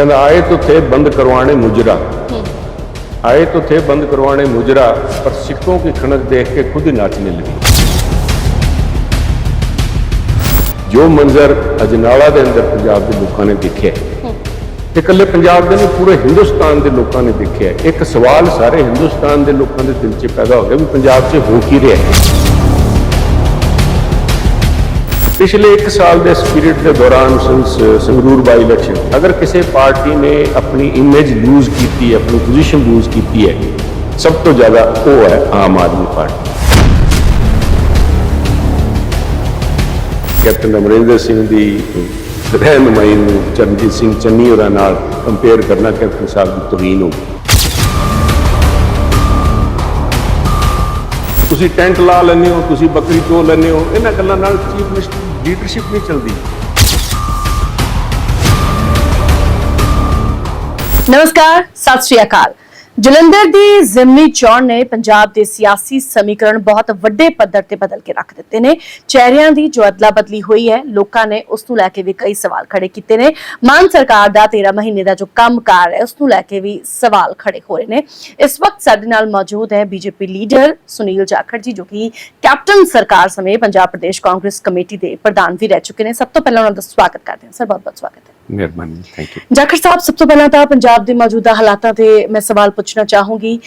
कहता आए तो थे बंद करवाने मुजरा, आए तो थे बंद करवाने मुजरा, पर सिक्कों की खनक देख के खुद ही नाचने लगी। जो मंजर अजनाला के अंदर पंजाब के लोगों ने देखे, इकल्ले पंजाब के नहीं पूरे हिंदुस्तान के लोगों ने देखे। एक सवाल सारे हिंदुस्तान के लोगों के दिल च पैदा हो गया भी पंजाब च हो की रहा है। पिछले 1 साल के इस पीरियड के दौरान संगरूर बाई इलैक्शन अगर किसी पार्टी ने अपनी इमेज लूज की, अपनी पोजीशन लूज की है, सब तो ज़्यादा वो है आम आदमी पार्टी। कैप्टन अमरिंदर सिंह की रहनुमाई चरणजीत सिंह चन्नी होर नाल कंपेयर करना कैप्टन साहब की तौहीन हो। तुसी टेंट ला लेने हो, तुसी बकरी चो लेने हो, इन्हां गल्लां नाल चीफ मिनिस्टर लीडरशिप नहीं चलती। नमस्कार, सत श्री अकाल। जलंधर ਦੀ ਜ਼ਿਮਨੀ ਚੋਣ ਨੇ ਪੰਜਾਬ ਦੇ ਸਿਆਸੀ ਸਮੀਕਰਨ ਬਹੁਤ ਵੱਡੇ ਪੱਧਰ ਤੇ ਬਦਲ ਕੇ ਰੱਖ ਦਿੱਤੇ ਨੇ। ਚਿਹਰਿਆਂ ਦੀ ਜੋ ਅਦਲਾ ਬਦਲੀ ਹੋਈ ਹੈ, ਲੋਕਾਂ ਨੇ ਉਸ ਨੂੰ ਲੈ ਕੇ ਵੀ ਕਈ ਸਵਾਲ ਖੜੇ ਕੀਤੇ ਨੇ। ਮਾਨ ਸਰਕਾਰ ਦਾ 13 ਮਹੀਨੇ ਦਾ ਜੋ ਕੰਮਕਾਰ ਹੈ, ਉਸ ਨੂੰ ਲੈ ਕੇ ਵੀ ਸਵਾਲ ਖੜੇ ਹੋ ਰਹੇ ਨੇ। ਇਸ ਵਕਤ ਸਾਡੇ ਨਾਲ ਮੌਜੂਦ ਹੈ ਬੀਜੇਪੀ ਲੀਡਰ ਸੁਨੀਲ ਜਾਖੜ ਜੀ, ਜੋ ਕਿ ਕੈਪਟਨ ਸਰਕਾਰ ਸਮੇਂ ਪੰਜਾਬ ਪ੍ਰਦੇਸ਼ ਕਾਂਗਰਸ ਕਮੇਟੀ ਦੇ ਪ੍ਰਧਾਨ ਵੀ ਰਹਿ ਚੁੱਕੇ ਨੇ। ਸਭ ਤੋਂ ਪਹਿਲਾਂ ਉਹਨਾਂ ਦਾ ਸਵਾਗਤ ਕਰਦੇ ਹਾਂ ਸਰ, ਬਹੁਤ-ਬਹੁਤ ਸਵਾਗਤ ਹੈ। ਮਿਹਰਬਾਨੀ, ਥੈਂਕ ਯੂ। ਜਾਖੜ ਸਾਹਿਬ, ਸਭ ਤੋਂ ਪਹਿਲਾਂ ਤਾਂ ਪੰਜਾਬ ਦੇ ਮੌਜੂਦਾ ਹਾਲਾਤਾਂ ਤੇ ਮੈਂ ਸਵਾਲ ਪੁੱਛਣਾ ਚਾਹੂੰਗੀ।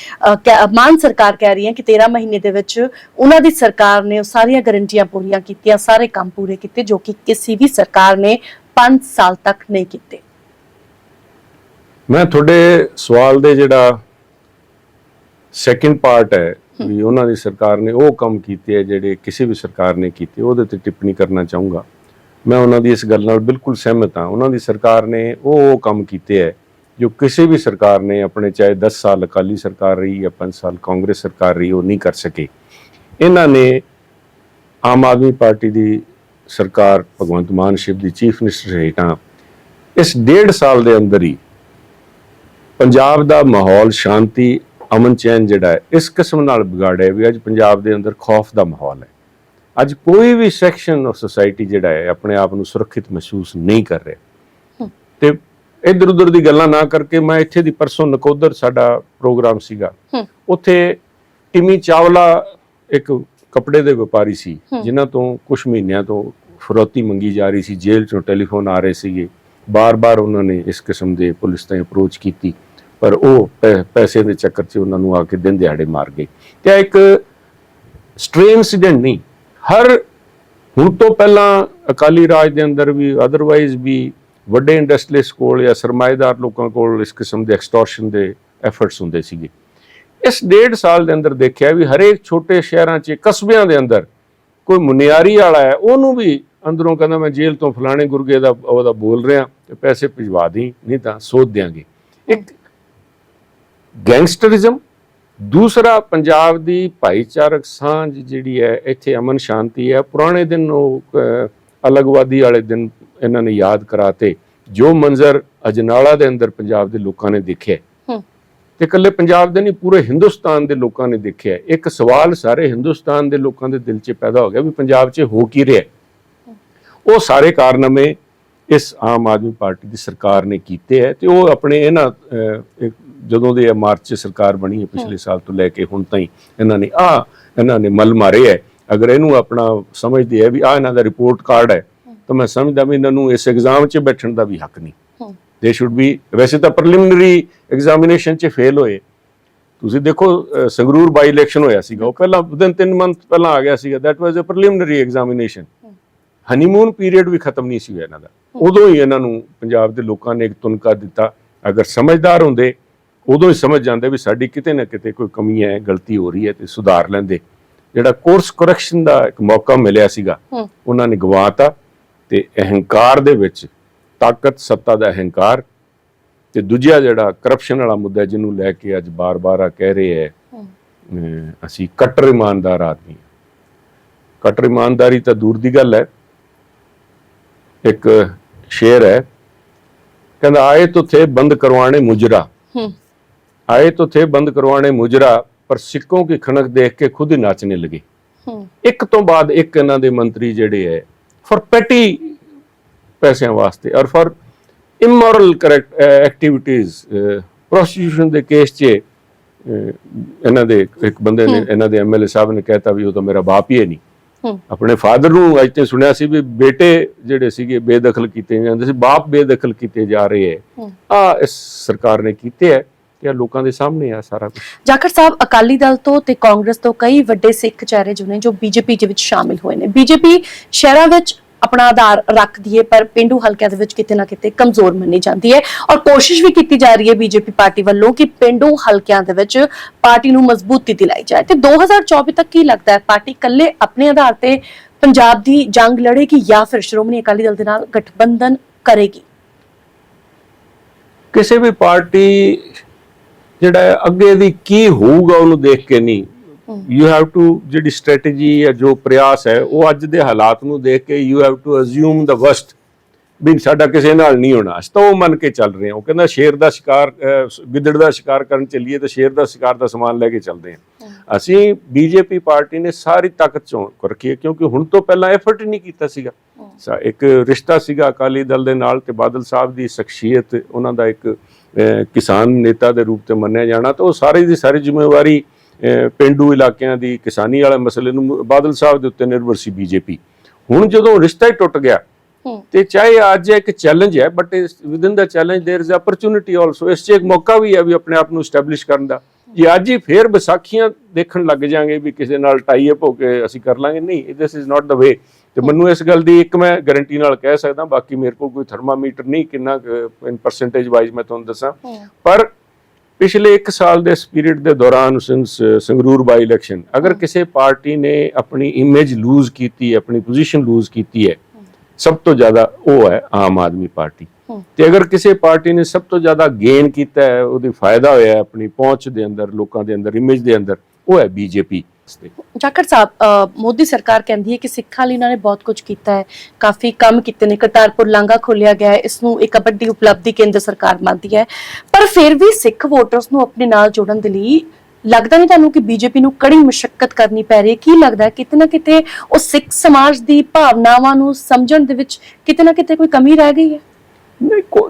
ਮਾਨ ਸਰਕਾਰ ਕਹਿ ਰਹੀ ਹੈ ਕਿ 13 ਮਹੀਨੇ ਦੇ ਵਿੱਚ ਉਹਨਾਂ ਦੀ ਸਰਕਾਰ ਨੇ ਉਹ ਸਾਰੀਆਂ ਗਾਰੰਟੀਆਂ ਪੂਰੀਆਂ ਕੀਤੀਆਂ, ਸਾਰੇ ਕੰਮ ਪੂਰੇ ਕੀਤੇ ਜੋ ਕਿ ਕਿਸੇ ਵੀ ਸਰਕਾਰ ਨੇ 5 ਸਾਲ ਤੱਕ ਨਹੀਂ ਕੀਤੇ। ਮੈਂ ਤੁਹਾਡੇ ਸਵਾਲ ਦੇ ਜਿਹੜਾ ਸੈਕਿੰਡ ਪਾਰਟ ਹੈ ਵੀ ਉਹਨਾਂ ਦੀ ਸਰਕਾਰ ਨੇ ਉਹ ਕੰਮ ਕੀਤੇ ਹੈ ਜਿਹੜੇ ਕਿਸੇ ਵੀ ਸਰਕਾਰ ਨੇ ਕੀਤੇ, ਉਹਦੇ ਤੇ ਟਿੱਪਣੀ ਕਰਨਾ ਚਾਹੂੰਗਾ। मैं उन्होंने इस गल नाल बिल्कुल सहमत हाँ। उन्होंने सरकार ने वो काम किए है जो किसी भी सरकार ने अपने, चाहे 10 साल अकाली सरकार रही या 5 साल कांग्रेस सरकार रही, वो नहीं कर सके। इन्होंने आम आदमी पार्टी की सरकार भगवंत मान शिव की चीफ मिनिस्टर हेठा इस 1.5 साल के अंदर ही पंजाब का माहौल, शांति, अमन चैन जिहड़ा है इस किस्म नाल बिगाड़िया भी अज पंजाब के अंदर खौफ का माहौल है। ਅੱਜ ਕੋਈ ਵੀ ਸੈਕਸ਼ਨ ਆਫ ਸੋਸਾਇਟੀ ਜਿਹੜਾ ਹੈ ਆਪਣੇ ਆਪ ਨੂੰ ਸੁਰੱਖਿਅਤ ਮਹਿਸੂਸ ਨਹੀਂ ਕਰ ਰਿਹਾ। ਤੇ ਇੱਧਰ ਉੱਧਰ ਦੀ ਗੱਲਾਂ ਨਾ ਕਰਕੇ ਮੈਂ ਇੱਥੇ ਦੀ ਪਰਸੋਂ ਨਕੋਦਰ ਸਾਡਾ ਪ੍ਰੋਗਰਾਮ ਸੀਗਾ, ਉੱਥੇ ਟਿਮੀ ਚਾਵਲਾ ਇੱਕ ਕੱਪੜੇ ਦੇ ਵਪਾਰੀ ਸੀ ਜਿਨ੍ਹਾਂ ਤੋਂ ਕੁਝ ਮਹੀਨਿਆਂ ਤੋਂ ਫਰੌਤੀ ਮੰਗੀ ਜਾ ਰਹੀ ਸੀ, ਜੇਲ੍ਹ ਚੋਂ ਟੈਲੀਫੋਨ ਆ ਰਹੇ ਸੀਗੇ, ਬਾਰ-ਬਾਰ ਉਹਨਾਂ ਨੇ ਇਸ ਕਿਸਮ ਦੇ ਪੁਲਿਸ ਤਾਈਂ ਅਪਰੋਚ ਕੀਤੀ, ਪਰ ਉਹ ਪੈਸੇ ਦੇ ਚੱਕਰ 'ਚ ਉਹਨਾਂ ਨੂੰ ਆ ਕੇ ਦਿਨ ਦਿਹਾੜੇ ਮਾਰ ਗਏ। ਤੇ ਇੱਕ ਸਟ੍ਰੇ ਇੰਸੀਡੈਂਟ ਨਹੀਂ, हर हुण तो पहला अकाली राज के अंदर भी अदरवाइज भी वड्डे इंडस्ट्रीलिस्ट कोल या सरमाएदार लोगों कोल इस किस्म के एक्सटॉर्शन के एफर्ट्स होंदे सीगे। इस 1.5 साल के अंदर देखा भी हरेक छोटे शहरों च कस्बियां के अंदर कोई मुनियारी वाला है, उन्होंने भी अंदरों कहना मैं जेल तो फलाने गुरगे का बोल रहा तो पैसे भिजवा दी, नहीं तो सोध देंगे। एक गैंगस्टरिज्म, दूसरा पंजाब की भाईचारक सांझ जिहड़ी है, इत्थे अमन शांति है। पुराने दिन अलगवादी वाले दिन इन्होंने याद कराते जो मंजर अजनाला के अंदर पंजाब के लोगों ने देखे, ते कल्ले पंजाब के नहीं पूरे हिंदुस्तान के लोगों ने देखे। एक सवाल सारे हिंदुस्तान के लोगों के दिल च पैदा हो गया भी पंजाब च हो की रहा। वो सारे कारनामे इस आम आदमी पार्टी की सरकार ने किए है। तो वो अपने इन्हां ਜਦੋਂ ਦੇ ਮਾਰਚ 'ਚ ਸਰਕਾਰ ਬਣੀ ਹੈ ਪਿਛਲੇ ਸਾਲ ਤੋਂ ਲੈ ਕੇ ਹੁਣ ਤਾਈਂ ਇਹਨਾਂ ਨੇ ਮਲ ਮਾਰੇ ਹੈ। ਅਗਰ ਇਹਨੂੰ ਆਪਣਾ ਸਮਝਦੇ ਹੈ ਵੀ ਇਹਨਾਂ ਦਾ ਰਿਪੋਰਟ ਕਾਰਡ ਹੈ ਤਾਂ ਮੈਂ ਸਮਝਦਾ ਵੀ ਇਹਨਾਂ ਨੂੰ ਇਸ ਐਗਜ਼ਾਮ 'ਚ ਬੈਠਣ ਦਾ ਵੀ ਹੱਕ ਨਹੀਂ। ਦੇ ਸ਼ੁੱਡ ਬੀ, ਵੈਸੇ ਤਾਂ ਪ੍ਰੀਲਿਮਿਨਰੀ ਐਗਜ਼ਾਮੀਨੇਸ਼ਨ 'ਚ ਫੇਲ ਹੋਏ। ਤੁਸੀਂ ਦੇਖੋ ਸੰਗਰੂਰ ਬਾਈ ਇਲੈਕਸ਼ਨ ਹੋਇਆ ਸੀਗਾ, ਉਹ ਪਹਿਲਾਂ ਵਿਦਨ 3 ਮੰਥ ਪਹਿਲਾਂ ਆ ਗਿਆ ਸੀਗਾ। That was a preliminary examination. Honeymoon period ਵੀ ਖਤਮ ਨਹੀਂ ਸੀ ਇਹਨਾਂ ਦਾ, ਉਦੋਂ ਹੀ ਇਹਨਾਂ ਨੂੰ ਪੰਜਾਬ ਦੇ ਲੋਕਾਂ ਨੇ ਇੱਕ ਤੁਨਕਾ ਦਿੱਤਾ। ਅਗਰ ਸਮਝਦਾਰ ਹੁੰਦੇ ਉਦੋਂ ਹੀ ਸਮਝ ਜਾਂਦੇ ਵੀ ਸਾਡੀ ਕਿਤੇ ਨਾ ਕਿਤੇ ਕੋਈ ਕਮੀ ਹੈ, ਗਲਤੀ ਹੋ ਰਹੀ ਹੈ, ਤੇ ਸੁਧਾਰ ਲੈਂਦੇ। ਜਿਹੜਾ ਕੋਰਸ ਕਰੈਕਸ਼ਨ ਦਾ ਇੱਕ ਮੌਕਾ ਮਿਲਿਆ ਸੀਗਾ ਉਹਨਾਂ ਨੇ ਗਵਾਤਾ। ਤੇ ਅਹੰਕਾਰ ਦੇ ਵਿੱਚ ਤਾਕਤ, ਸੱਤਾ ਦਾ ਅਹੰਕਾਰ, ਤੇ ਦੂਜਾ ਜਿਹੜਾ ਕਰਪਸ਼ਨ ਵਾਲਾ ਮੁੱਦਾ ਜਿਹਨੂੰ ਲੈ ਕੇ ਅੱਜ ਬਾਰ-ਬਾਰ ਕਹਿ ਰਹੇ ਹੈ ਅਸੀਂ ਕੱਟਰ ਇਮਾਨਦਾਰ ਆਦਮੀ। ਕੱਟਰ ਇਮਾਨਦਾਰੀ ਤਾਂ ਦੂਰ ਦੀ ਗੱਲ ਹੈ। ਇੱਕ ਸ਼ੇਰ ਹੈ, ਕਹਿੰਦਾ ਆਏ तो थे बंद करवाने मुजरा, आए तो थे बंद करवाने मुजरा, पर सिक्कों की खनक देख के खुद ही नाचने लगे। एक तो बाद एक इन्हां दे मंत्री जिहड़े है फॉर पैटी पैसों वास्ते और for immoral correct activities prostitution ਦੇ ਕੇਸ 'ਚ ਇਹਨਾਂ ਦੇ ਇੱਕ ਬੰਦੇ ਨੇ, ਇਹਨਾਂ ਦੇ ਐਮਐਲਏ ਸਾਹਿਬ ਨੇ ਕਹਿਤਾ ਵੀ ਉਹ ਤਾਂ ਮੇਰਾ ਬਾਪ ਹੀ ਹੈ ਨਹੀਂ। ਆਪਣੇ ਫਾਦਰ ਨੂੰ ਅੱਜ ਤੇ ਸੁਣਿਆ ਸੀ ਵੀ ਬੇਟੇ ਜਿਹੜੇ ਸੀਗੇ ਬੇਦਖਲ ਕੀਤੇ ਜਾਂਦੇ ਸੀ, ਬਾਪ ਬੇਦਖਲ ਕੀਤੇ ਜਾ ਰਹੇ ਹੈ। ਆ ਇਸ ਸਰਕਾਰ ਨੇ ਕੀਤੇ ਹੈ ਕਿ ਲੋਕਾਂ ਦੇ ਸਾਹਮਣੇ ਆ ਸਾਰਾ ਕੁਝ। ਜਾਖੜ ਸਾਹਿਬ, ਅਕਾਲੀ ਦਲ ਤੋਂ ਤੇ ਕਾਂਗਰਸ ਤੋਂ ਕਈ ਵੱਡੇ ਸਿੱਖ ਚਿਹਰੇ ਜੋ ਨੇ ਜੋ ਬੀਜੇਪੀ ਦੇ ਵਿੱਚ ਸ਼ਾਮਿਲ ਹੋਏ ਨੇ। ਬੀਜੇਪੀ ਸ਼ਹਿਰਾਂ ਵਿੱਚ ਆਪਣਾ ਆਧਾਰ ਰੱਖਦੀ ਹੈ, ਪਰ ਪਿੰਡੂ ਹਲਕਿਆਂ ਦੇ ਵਿੱਚ ਕਿਤੇ ਨਾ ਕਿਤੇ ਕਮਜ਼ੋਰ ਮੰਨੀ ਜਾਂਦੀ ਹੈ ਔਰ ਕੋਸ਼ਿਸ਼ ਵੀ ਕੀਤੀ ਜਾ ਰਹੀ ਹੈ ਬੀਜੇਪੀ ਪਾਰਟੀ ਵੱਲੋਂ ਕਿ ਪਿੰਡੂ ਹਲਕਿਆਂ ਦੇ ਵਿੱਚ ਪਾਰਟੀ ਨੂੰ ਮਜ਼ਬੂਤੀ ਦਿਲਾਈ ਜਾਏ। ਤੇ 2024 ਤੱਕ ਕੀ ਲੱਗਦਾ ਹੈ, ਪਾਰਟੀ ਇਕੱਲੇ ਆਪਣੇ ਆਧਾਰ ਤੇ ਪੰਜਾਬ ਦੀ ਜੰਗ ਲੜੇਗੀ ਜਾਂ ਫਿਰ ਸ਼੍ਰੋਮਣੀ ਅਕਾਲੀ ਦਲ ਦੇ ਨਾਲ ਗਠਬੰਧਨ ਕਰੇਗੀ? ਕਿਸੇ ਵੀ ਪਾਰਟੀ ਜਿਹੜਾ ਅੱਗੇ ਦੀ ਕੀ ਹੋਊਗਾ ਉਹਨੂੰ ਦੇਖ ਕੇ ਨਹੀਂ, ਯੂ ਹੈਵ ਟੂ ਜਿਹੜੀ ਸਟ੍ਰੈਟਜੀ ਹੈ, ਜੋ ਪ੍ਰਯਾਸ ਹੈ, ਉਹ ਅੱਜ ਦੇ ਹਾਲਾਤ ਨੂੰ ਦੇਖ ਕੇ you have to assume the worst, ਵੀ ਸਾਡਾ ਕਿਸੇ ਨਾਲ ਨਹੀਂ ਹੋਣਾ। ਅਸੀਂ ਤਾਂ ਉਹ ਮੰਨ ਕੇ ਚੱਲ ਰਹੇ ਹਾਂ। ਉਹ ਕਹਿੰਦਾ ਸ਼ੇਰ ਦਾ ਸ਼ਿਕਾਰ, ਗਿੱਦੜ ਦਾ ਸ਼ਿਕਾਰ ਕਰਨ ਚੱਲੀਏ ਤਾਂ ਸ਼ੇਰ ਦਾ ਸ਼ਿਕਾਰ ਦਾ ਸਮਾਨ ਲੈ ਕੇ ਚੱਲਦੇ ਹਾਂ। ਅਸੀਂ ਬੀਜੇਪੀ ਪਾਰਟੀ ਨੇ ਸਾਰੀ ਤਾਕਤ ਚੋਂ ਰੱਖੀ ਹੈ, ਕਿਉਂਕਿ ਹੁਣ ਤੋਂ ਪਹਿਲਾਂ ਐਫਰਟ ਹੀ ਨਹੀਂ ਕੀਤਾ ਸੀਗਾ। ਇੱਕ ਰਿਸ਼ਤਾ ਸੀਗਾ ਅਕਾਲੀ ਦਲ ਦੇ ਨਾਲ, ਤੇ ਬਾਦਲ ਸਾਹਿਬ ਦੀ ਸ਼ਖਸੀਅਤ, ਉਹਨਾਂ ਦਾ ਇੱਕ ਕਿਸਾਨ ਨੇਤਾ ਦੇ ਰੂਪ ਤੇ ਮੰਨਿਆ ਜਾਣਾ, ਤਾਂ ਉਹ ਸਾਰੀ ਦੀ ਸਾਰੀ ਜ਼ਿੰਮੇਵਾਰੀ ਪਿੰਡੂ ਇਲਾਕਿਆਂ ਦੀ ਕਿਸਾਨੀ ਵਾਲੇ ਮਸਲੇ ਨੂੰ ਬਾਦਲ ਸਾਹਿਬ ਦੇ ਉੱਤੇ ਨਿਰਭਰ ਸੀ ਬੀਜੇਪੀ। ਹੁਣ ਜਦੋਂ ਰਿਸ਼ਤਾ ਹੀ ਟੁੱਟ ਗਿਆ, ਤੇ ਚਾਹੇ ਅੱਜ ਇੱਕ ਚੈਲੰਜ ਹੈ, but within the challenge there is opportunity also. ਇਸ 'ਚ ਇੱਕ ਮੌਕਾ ਵੀ ਹੈ ਵੀ ਆਪਣੇ ਆਪ ਨੂੰ ਸਟੈਬਲਿਸ਼ ਕਰਨ ਦਾ। ਜੇ ਅੱਜ ਹੀ ਫੇਰ ਵਿਸਾਖੀਆਂ ਦੇਖਣ ਲੱਗ ਜਾਾਂਗੇ ਵੀ ਕਿਸੇ ਨਾਲ ਟਾਈ ਅਪ ਹੋ ਕੇ ਅਸੀਂ ਕਰ ਲਾਂਗੇ, ਨਹੀਂ, ਦਿਸ ਇਜ਼ ਨਾਟ ਦਾ ਵੇ। ਤੇ ਮੈਨੂੰ ਇਸ ਗੱਲ ਦੀ ਇੱਕ ਮੈਂ ਗਾਰੰਟੀ ਨਾਲ ਕਹਿ ਸਕਦਾ, ਬਾਕੀ ਮੇਰੇ ਕੋਲ ਕੋਈ ਥਰਮਾਮੀਟਰ ਨਹੀਂ ਕਿੰਨਾ ਇਨ ਪਰਸੈਂਟੇਜ ਵਾਈਜ਼ ਮੈਂ ਤੁਹਾਨੂੰ ਦੱਸਾਂ, ਪਰ ਪਿਛਲੇ 1 ਸਾਲ ਦੇ ਇਸ ਪੀਰੀਅਡ ਦੇ ਦੌਰਾਨ ਸਿੰਸ ਸੰਗਰੂਰ ਬਾਈ ਇਲੈਕਸ਼ਨ, ਅਗਰ ਕਿਸੇ ਪਾਰਟੀ ਨੇ ਆਪਣੀ ਇਮੇਜ ਲੂਜ਼ ਕੀਤੀ ਹੈ, ਆਪਣੀ ਪੋਜੀਸ਼ਨ ਲੂਜ਼ ਕੀਤੀ ਹੈ, ਸਭ ਤੋਂ ਜ਼ਿਆਦਾ ਉਹ ਹੈ ਆਮ ਆਦਮੀ ਪਾਰਟੀ। ਤੇ ਅਗਰ ਕਿਸੇ ਪਾਰਟੀ ਨੇ ਸਭ ਤੋਂ ਜ਼ਿਆਦਾ ਗੇਨ ਕੀਤਾ ਹੈ, ਉਹਦੀ ਫਾਇਦਾ ਹੋਇਆ ਆਪਣੀ ਪਹੁੰਚ ਦੇ ਅੰਦਰ, ਲੋਕਾਂ ਦੇ ਅੰਦਰ, ਇਮੇਜ ਦੇ ਅੰਦਰ, ਉਹ ਹੈ ਬੀਜੇਪੀ। ਜਾਖੜ ਸਾਹਿਬ, ਮੋਦੀ ਸਰਕਾਰ ਕਹਿੰਦੀ ਹੈ ਕਿ ਸਿੱਖਾਂ ਲਈ ਉਹਨਾਂ ਨੇ ਬਹੁਤ ਕੁਝ ਕੀਤਾ ਹੈ, ਕਾਫੀ ਕੰਮ ਕੀਤੇ ਨੇ, ਕਰਤਾਰਪੁਰ ਲਾਂਘਾ ਖੋਲਿਆ ਗਿਆ ਹੈ, ਇਸ ਨੂੰ ਇੱਕ ਵੱਡੀ ਉਪਲਬਧੀ ਕੇਂਦਰ ਸਰਕਾਰ ਮੰਨਦੀ ਹੈ, ਪਰ ਫਿਰ ਵੀ ਸਿੱਖ ਵੋਟਰਸ ਨੂੰ ਆਪਣੇ ਨਾਲ ਜੋੜਨ ਦੇ ਲਈ ਲੱਗਦਾ ਨਹੀਂ ਤੁਹਾਨੂੰ ਕਿ ਬੀਜੇਪੀ ਨੂੰ ਕੜੀ ਮੁਸ਼ੱਕਤ ਕਰਨੀ ਪੈ ਰਹੀ ਹੈ? ਕੀ ਲੱਗਦਾ ਹੈ ਕਿਤੇ ਨਾ ਕਿਤੇ ਉਹ ਸਿੱਖ ਸਮਾਜ ਦੀ ਭਾਵਨਾਵਾਂ ਨੂੰ ਸਮਝਣ ਦੇ ਵਿੱਚ ਕਿਤੇ ਨਾ ਕਿਤੇ ਕੋਈ ਕਮੀ ਰਹਿ ਗਈ ਹੈ?